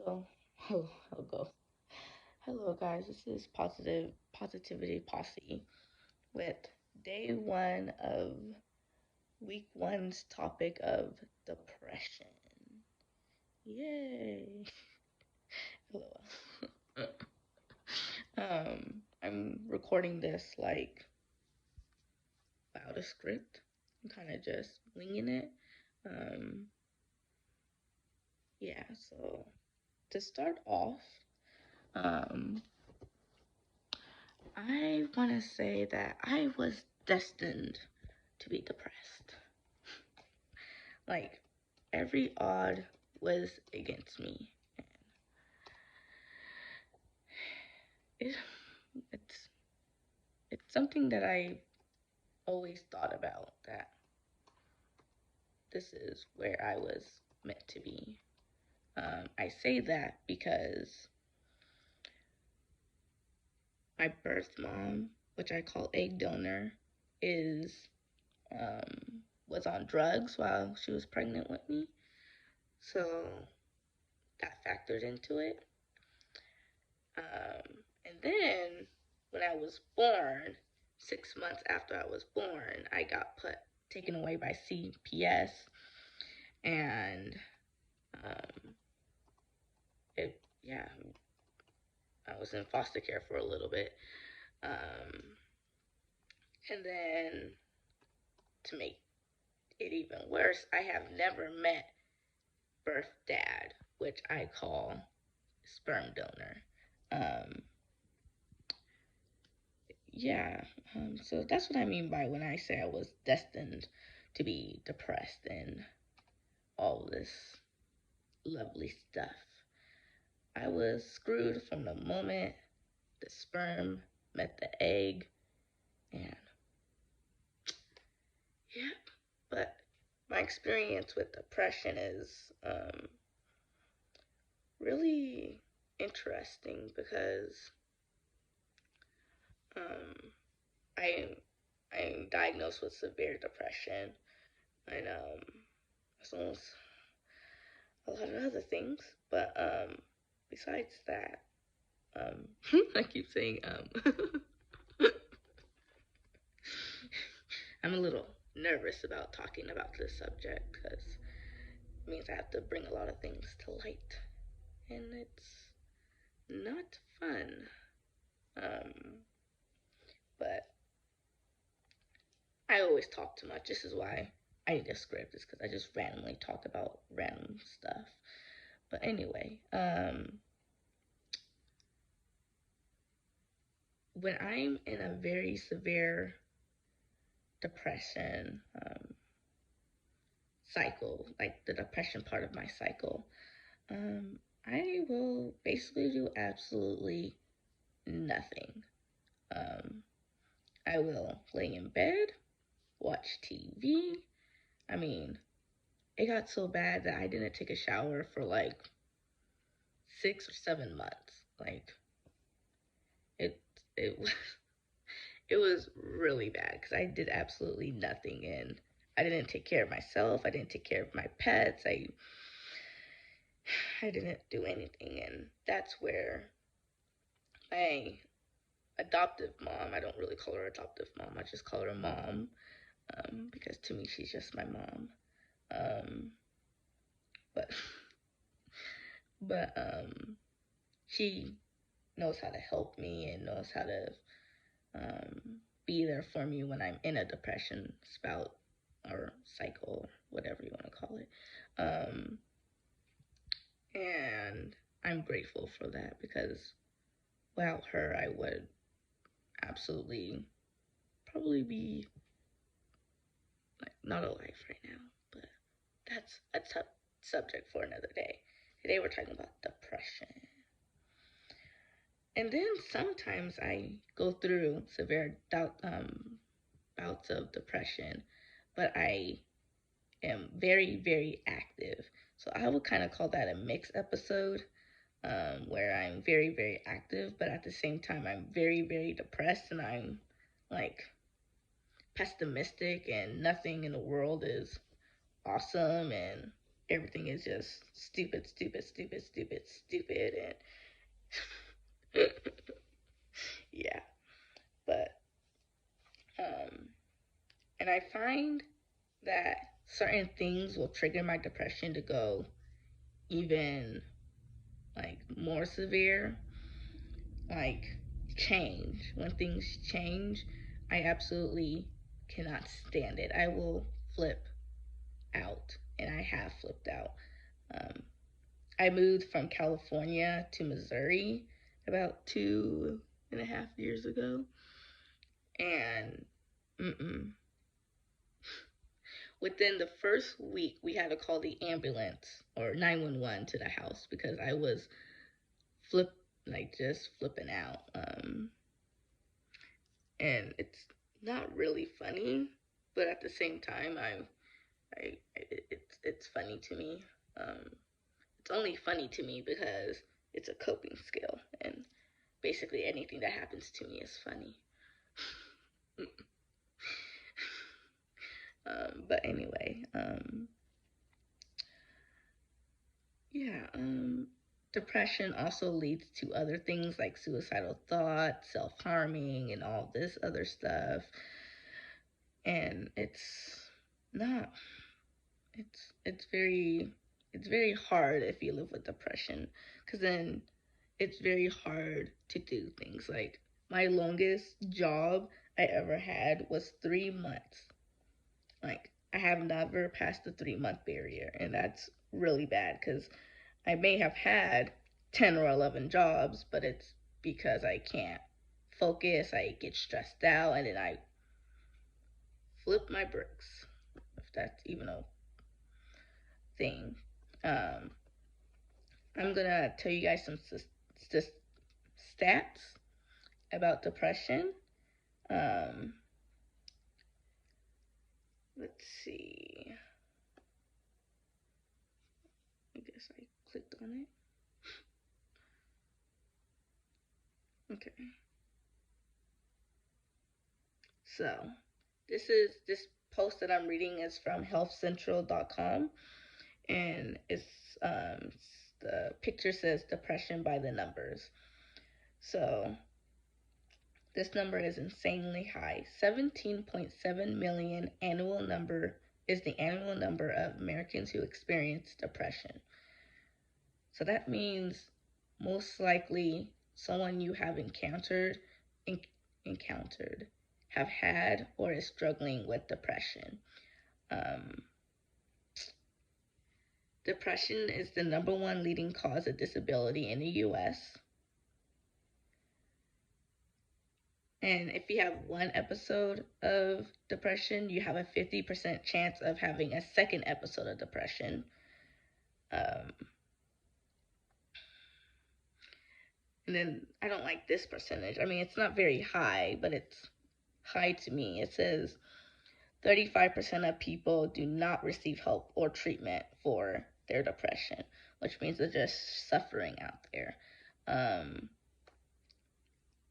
Hello, hello, hello, guys. This is Positivity Posse with day one of week one's topic of depression. Yay! Hello. I'm recording this like without a script. I'm kind of just winging it. Um, yeah. So to start off, um, I want to say that I was destined to be depressed. Like, every odd was against me. It, it's it's something that I always thought about, that this is where I was meant to be. I say that because my birth mom, which I call egg donor, is was on drugs while she was pregnant with me. So that factored into it. And then when I was born, 6 months after I was born, I got taken away by CPS, and um, yeah, I was in foster care for a little bit, um, and then to make it even worse, I have never met birth dad, which I call sperm donor. Um, yeah, so that's what I mean by when I say I was destined to be depressed and all this lovely stuff. I was screwed from the moment the sperm met the egg, and yeah, but my experience with depression is really interesting because um, I I'm diagnosed with severe depression, and as well as a lot of other things. But besides that, I keep saying I'm a little nervous about talking about this subject because it means I have to bring a lot of things to light, and it's not fun. Um, but I always talk too much. This is why I need a script, is because I just randomly talk about random stuff. But anyway, when I'm in a very severe depression cycle, like the depression part of my cycle, I will basically do absolutely nothing. Um, I will lay in bed, watch TV. I mean, it got so bad that I didn't take a shower for like 6 or 7 months. Like it, it was, it was really bad because I did absolutely nothing, and I didn't take care of myself. I didn't take care of my pets. I didn't do anything, and that's where my adoptive mom, I don't really call her adoptive mom, I just call her mom, because to me she's just my mom. Um, but but she knows how to help me and knows how to um, be there for me when I'm in a depression spout or cycle, or whatever you want to call it. And I'm grateful for that because without her, I would absolutely probably be like not alive right now. But that's a tough subject for another day. Today we're talking about depression. And then sometimes I go through severe bouts of depression, but I am very, very active. So I would kind of call that a mixed episode, where I'm very, very active, but at the same time, I'm very, very depressed, and I'm like pessimistic, and nothing in the world is awesome. And everything is just stupid, stupid, stupid, stupid, stupid, and yeah. But um, and I find that certain things will trigger my depression to go even like more severe, like change. When things change, I absolutely cannot stand it. I will flip out, and I have flipped out. Um, I moved from California to Missouri about 2.5 years ago, and mm-mm. Within the first week, we had to call the ambulance or 911 to the house because I was flip like just flipping out. And it's not really funny, but at the same time, it's funny to me. Um, it's only funny to me because it's a coping skill, and basically anything that happens to me is funny. But anyway, yeah, depression also leads to other things like suicidal thoughts, self harming, and all this other stuff. And not, it's very, it's very hard if you live with depression, because then it's very hard to do things. Like, my longest job I ever had was 3 months. Like, I have never passed the 3 month barrier, and that's really bad because I may have had 10 or 11 jobs, but it's because I can't focus, I get stressed out, and then I flip my bricks, if that's even a thing. Um, I'm gonna tell you guys some stats about depression. Um, let's see. I guess I clicked on it. Okay. So, this post that I'm reading is from healthcentral.com, and the picture says depression by the numbers. So, this number is insanely high. 17.7 million annual number is the annual number of Americans who experience depression. So that means most likely someone you have encountered, have had, or is struggling with depression. Um, Depression is the number one leading cause of disability in the U.S. And if you have one episode of depression, you have a 50% chance of having a second episode of depression. Um, and then I don't like this percentage. I mean, it's not very high, but it's high to me. It says 35% of people do not receive help or treatment for their depression, which means they're just suffering out there.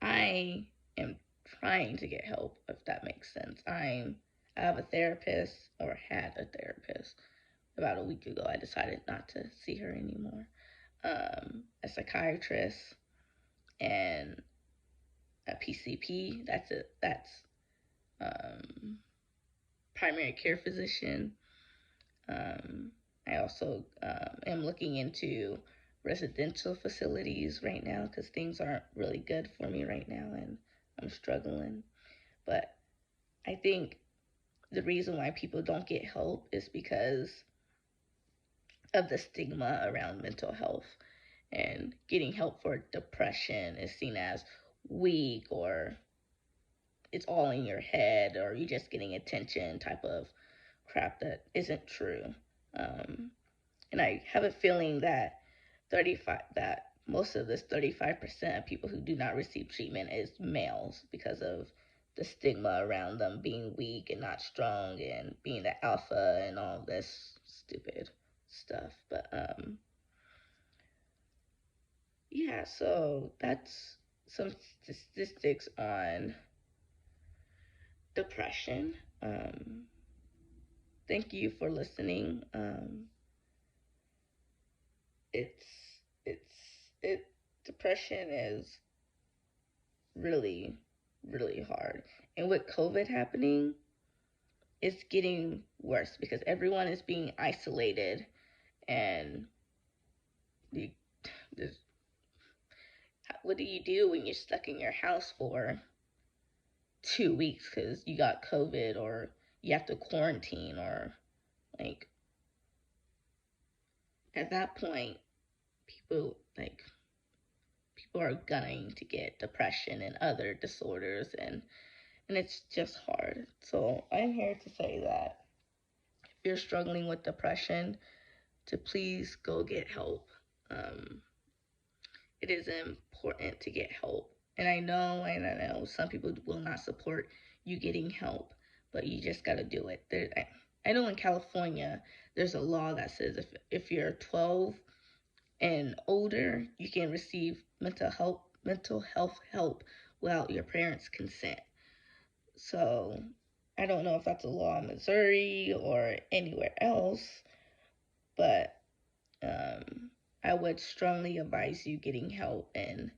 I am trying to get help, if that makes sense. I have a therapist, or had a therapist. About a week ago, I decided not to see her anymore. A psychiatrist and a PCP. That's primary care physician. I also am looking into residential facilities right now because things aren't really good for me right now, and I'm struggling. But I think the reason why people don't get help is because of the stigma around mental health, and getting help for depression is seen as weak, or it's all in your head, or you're just getting attention type of crap that isn't true. Um, and I have a feeling that 35 that most of this 35% of people who do not receive treatment is males because of the stigma around them being weak and not strong and being the alpha and all this stupid stuff. But yeah, so that's some statistics on depression. Thank you for listening. it's it's it depression is really really hard. And with COVID happening, it's getting worse because everyone is being isolated, and the, what do you do when you're stuck in your house for 2 weeks because you got COVID, or you have to quarantine, or like at that point, people like people are gunning to get depression and other disorders, and it's just hard. So I'm here to say that if you're struggling with depression, to please go get help. Um, it is important to get help. And I know some people will not support you getting help, but you just got to do it. I know in California, there's a law that says if you're 12 and older, you can receive mental health help without your parents' consent. So I don't know if that's a law in Missouri or anywhere else, but I would strongly advise you getting help and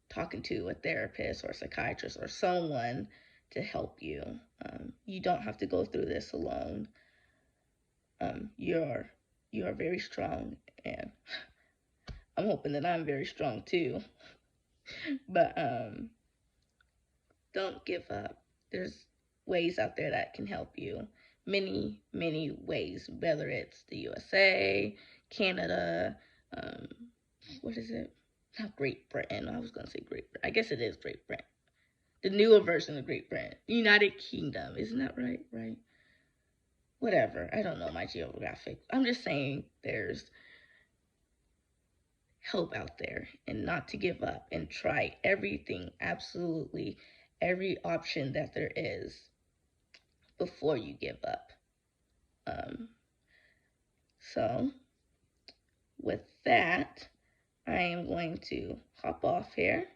talking to a therapist or a psychiatrist or someone to help you. You don't have to go through this alone. You are very strong, and I'm hoping that I'm very strong too. But don't give up. There's ways out there that can help you. Many, many ways, whether it's the USA, Canada, um, what is it? Not Great Britain. I was going to say Great Britain. I guess it is Great Britain. The newer version of Great Britain. United Kingdom. Isn't that right? Right? Whatever. I don't know my geographic. I'm just saying there's help out there, and not to give up, and try everything, absolutely every option that there is before you give up. Um, so, with that, I am going to hop off here.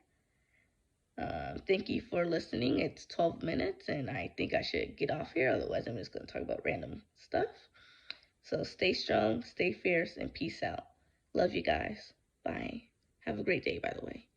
Thank you for listening. It's 12 minutes, and I think I should get off here. Otherwise, I'm just going to talk about random stuff. So, stay strong, stay fierce, and peace out. Love you guys. Bye. Have a great day, by the way.